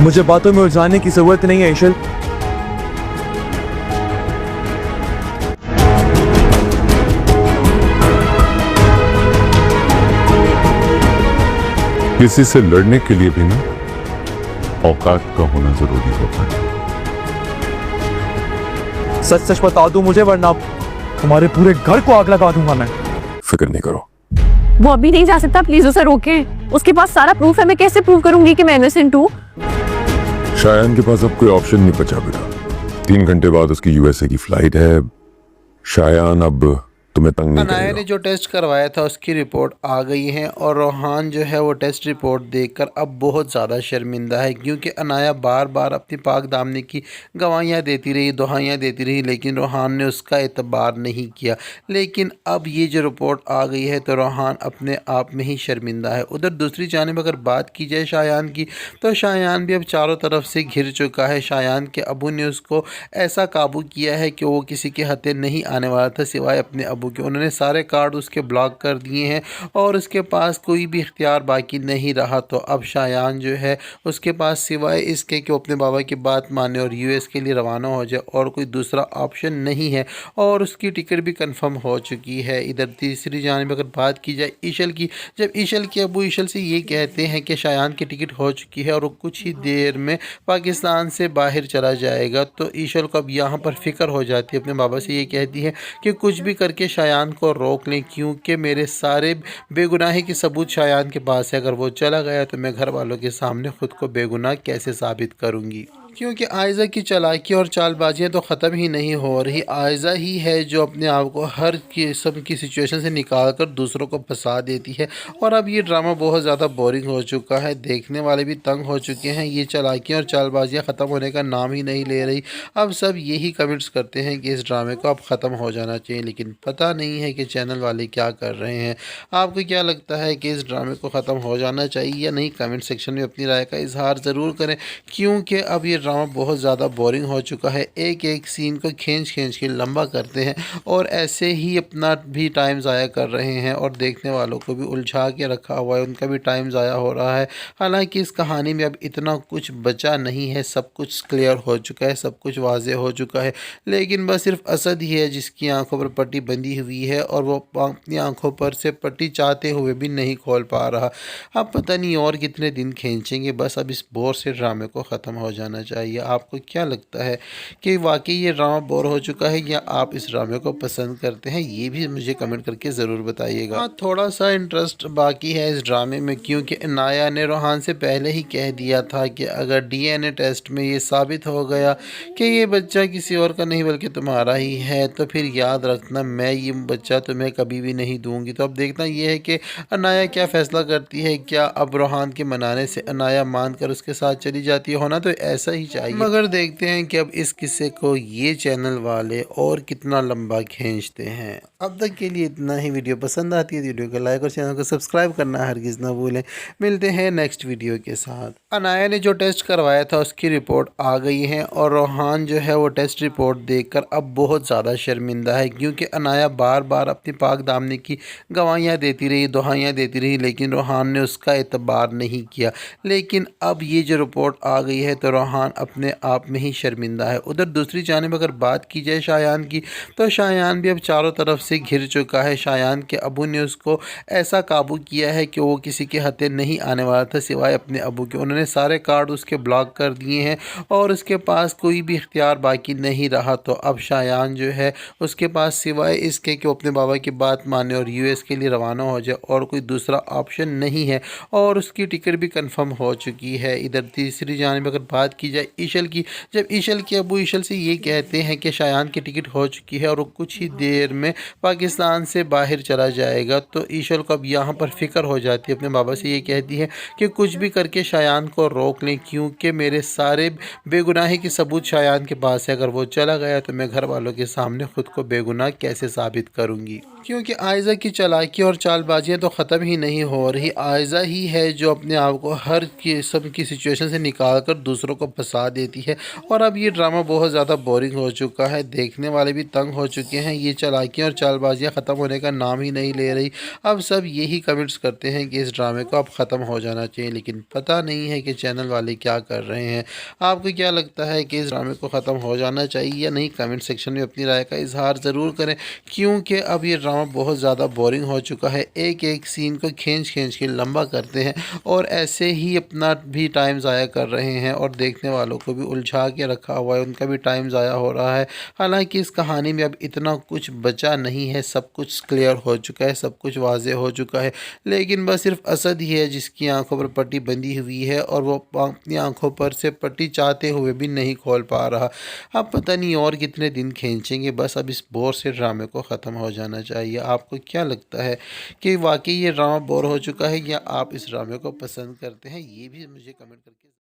मुझे बातों में उलझाने की जरूरत नहीं है ईशल। किसी से लड़ने के लिए भी ना औकात का होना जरूरी होता है। सच सच बता दो मुझे, वरना तुम्हारे पूरे घर को आग लगा दूंगा मैं। फिक्र नहीं करो। वो अभी नहीं जा सकता, प्लीज उसे रोकें। उसके पास सारा प्रूफ है, मैं कैसे प्रूव करूंगी कि मैं इनोसेंट हूँ? शायान के पास अब कोई ऑप्शन नहीं बचा बेटा। 3 घंटे बाद उसकी यूएसए की फ्लाइट है। शायान अब तुम्हें तंग नहीं अनाया करेगा। ने जो टेस्ट करवाया था उसकी रिपोर्ट आ गई है और रोहान जो है वो टेस्ट रिपोर्ट देखकर अब बहुत ज़्यादा शर्मिंदा है, क्योंकि अनाया बार बार अपनी पाक दामनी की गवाहियाँ देती रही, दुहाइयाँ देती रही, लेकिन रोहान ने उसका एतबार नहीं किया। लेकिन अब ये जो रिपोर्ट आ गई है तो रोहान अपने आप में ही शर्मिंदा है। उधर दूसरी जानिब अगर बात की जाए शायान की, तो शायान भी अब चारों तरफ से घिर चुका है। शायान के अबू ने उसको ऐसा काबू किया है कि वो किसी के हथे नहीं आने वाला था सिवाय अपने अबू के। उन्होंने सारे कार्ड उसके ब्लॉक कर दिए हैं और उसके पास कोई भी इख्तियार बाकी नहीं रहा। तो अब शायान जो है उसके पास सिवाय इसके कि वो अपने बाबा की बात माने और यूएस के लिए रवाना हो जाए और कोई दूसरा ऑप्शन नहीं है, और उसकी टिकट भी कंफर्म हो चुकी है। इधर तीसरी जानिब अगर बात की जाए ईशल की, जब ईशल के अबू ईशल से ये कहते हैं कि शायान की टिकट हो चुकी है और वो कुछ ही देर में पाकिस्तान से बाहर चला जाएगा, तो ईशल को अब यहाँ पर फिक्र हो जाती है। अपने बाबा से ये कहती है कि कुछ भी करके शायान को रोक लें, क्योंकि मेरे सारे बेगुनाही के सबूत शायान के पास है। अगर वो चला गया तो मैं घर वालों के सामने खुद को बेगुनाह कैसे साबित करूँगी? क्योंकि आयज़ा की चालाकी और चालबाजियाँ तो ख़त्म ही नहीं हो रही। आयज़ा ही है जो अपने आप को हर किस्म की सिचुएशन से निकाल कर दूसरों को फंसा देती है। और अब ये ड्रामा बहुत ज़्यादा बोरिंग हो चुका है, देखने वाले भी तंग हो चुके हैं। ये चालाकियाँ और चालबाजियाँ ख़त्म होने का नाम ही नहीं ले रही। अब सब यही कमेंट्स करते हैं कि इस ड्रामे को अब ख़त्म हो जाना चाहिए, लेकिन पता नहीं है कि चैनल वाले क्या कर रहे हैं। आपको क्या लगता है कि इस ड्रामे को ख़त्म हो जाना चाहिए या नहीं? कमेंट सेक्शन में अपनी राय का इजहार ज़रूर करें, क्योंकि अब ये ड्रामा बहुत ज़्यादा बोरिंग हो चुका है। एक एक सीन को खींच खींच के लंबा करते हैं और ऐसे ही अपना भी टाइम ज़ाया कर रहे हैं और देखने वालों को भी उलझा के रखा हुआ है, उनका भी टाइम ज़ाया हो रहा है। हालांकि इस कहानी में अब इतना कुछ बचा नहीं है, सब कुछ क्लियर हो चुका है, सब कुछ वाज़ेह हो चुका है। लेकिन बस सिर्फ असद ही है जिसकी आंखों पर पट्टी बंधी हुई है और वो अपनी आंखों पर से पट्टी चाहते हुए भी नहीं खोल पा रहा। अब पता नहीं और कितने दिन खींचेंगे। बस अब इस बोर से ड्रामे को ख़त्म हो जाना चाहिए। आपको क्या लगता है कि वाकई ये ड्रामा बोर हो चुका है या आप इस ड्रामे को पसंद करते हैं? ये भी मुझे कमेंट करके ज़रूर बताइएगा। हाँ, थोड़ा सा इंटरेस्ट बाकी है इस ड्रामे में, क्योंकि अनाया ने रोहान से पहले ही कह दिया था कि अगर डीएनए टेस्ट में ये साबित हो गया कि ये बच्चा किसी और का नहीं बल्कि तुम्हारा ही है, तो फिर याद रखना मैं ये बच्चा तुम्हें कभी भी नहीं दूंगी। तो अब देखना ये है कि अनाया क्या फ़ैसला करती है। क्या अब रोहान के मनाने से अनाया मानकर उसके साथ चली जाती है? होना तो ऐसा ही चाहिए, मगर देखते हैं कि अब इस किस्से को ये चैनल वाले और कितना लंबा खींचते हैं। अब तक के लिए इतना ही। वीडियो पसंद आती है तो वीडियो को लाइक और चैनल को सब्सक्राइब करना हरगिज़ ना भूलें। मिलते हैं नेक्स्ट वीडियो के साथ। अनाया ने जो टेस्ट करवाया था उसकी रिपोर्ट आ गई है और रोहान जो है वो टेस्ट रिपोर्ट देखकर अब बहुत ज़्यादा शर्मिंदा है, क्योंकि अनाया बार बार अपनी पाक दामनी की गवाहियाँ देती रही, दुहाइयाँ देती रही, लेकिन रोहान ने उसका एतबार नहीं किया। लेकिन अब ये जो रिपोर्ट आ गई है तो रोहान अपने आप में ही शर्मिंदा है। उधर दूसरी जानिब अगर बात की जाए शायान की, तो शायान भी अब चारों तरफ से घिर चुका है। शायान के अबू ने उसको ऐसा काबू किया है कि वो किसी के हथे नहीं आने वाला था सिवाय अपने अबू के। उन्होंने सारे कार्ड उसके ब्लॉक कर दिए हैं और उसके पास कोई भी इख्तियार बाकी नहीं रहा। तो अब शायान जो है उसके पास सिवाय इसके कि वो अपने बाबा की बात माने और यूएस के लिए रवाना हो जाए और कोई दूसरा ऑप्शन नहीं है, और उसकी टिकट भी कंफर्म हो चुकी है। इधर तीसरी जानिब अगर बात की जाए ईशल की, जब ईशल के अबू ईशल से ये कहते हैं कि शायान की टिकट हो चुकी है और वो कुछ ही देर में पाकिस्तान से बाहर चला जाएगा, तो ईशल को अब यहाँ पर फिक्र हो जाती है। अपने बाबा से ये कहती है कि कुछ भी करके शायान को रोक लें, क्योंकि मेरे सारे बेगुनाही के सबूत शायान के पास है। अगर वो चला गया तो मैं घर वालों के सामने खुद को बेगुनाह कैसे साबित करूँगी? क्योंकि आयज़ा की चालाकी और चालबाजियाँ तो ख़त्म ही नहीं हो रही। आयज़ा ही है जो अपने आप को हर किस्म की सिचुएशन से निकाल कर दूसरों को फंसा देती है। और अब ये ड्रामा बहुत ज़्यादा बोरिंग हो चुका है, देखने वाले भी तंग हो चुके हैं। ये चालाकियाँ और चालबाजियाँ ख़त्म होने का नाम ही नहीं ले रही। अब सब यही कमेंट्स करते हैं कि इस ड्रामे को अब ख़त्म हो जाना चाहिए, लेकिन पता नहीं है कि चैनल वाले क्या कर रहे हैं। आपको क्या लगता है कि इस ड्रामे को ख़त्म हो जाना चाहिए या नहीं? कमेंट सेक्शन में अपनी राय का इजहार ज़रूर करें, क्योंकि अब ये ड्रामा बहुत ज़्यादा बोरिंग हो चुका है। एक एक सीन को खींच खींच के लंबा करते हैं और ऐसे ही अपना भी टाइम ज़ाया कर रहे हैं और देखने वालों को भी उलझा के रखा हुआ है, उनका भी टाइम ज़ाया हो रहा है। हालांकि इस कहानी में अब इतना कुछ बचा नहीं है, सब कुछ क्लियर हो चुका है, सब कुछ वाज़ेह हो चुका है। लेकिन बस सिर्फ असद ही है जिसकी आंखों पर पट्टी बंधी हुई है और वो अपनी आंखों पर से पट्टी चाहते हुए भी नहीं खोल पा रहा। अब पता नहीं और कितने दिन खींचेंगे। बस अब इस बोर से ड्रामे को ख़त्म हो जाना चाहिए। आपको क्या लगता है कि वाकई ये ड्रामा बोर हो चुका है या आप इस ड्रामे को पसंद करते हैं? ये भी मुझे कमेंट करके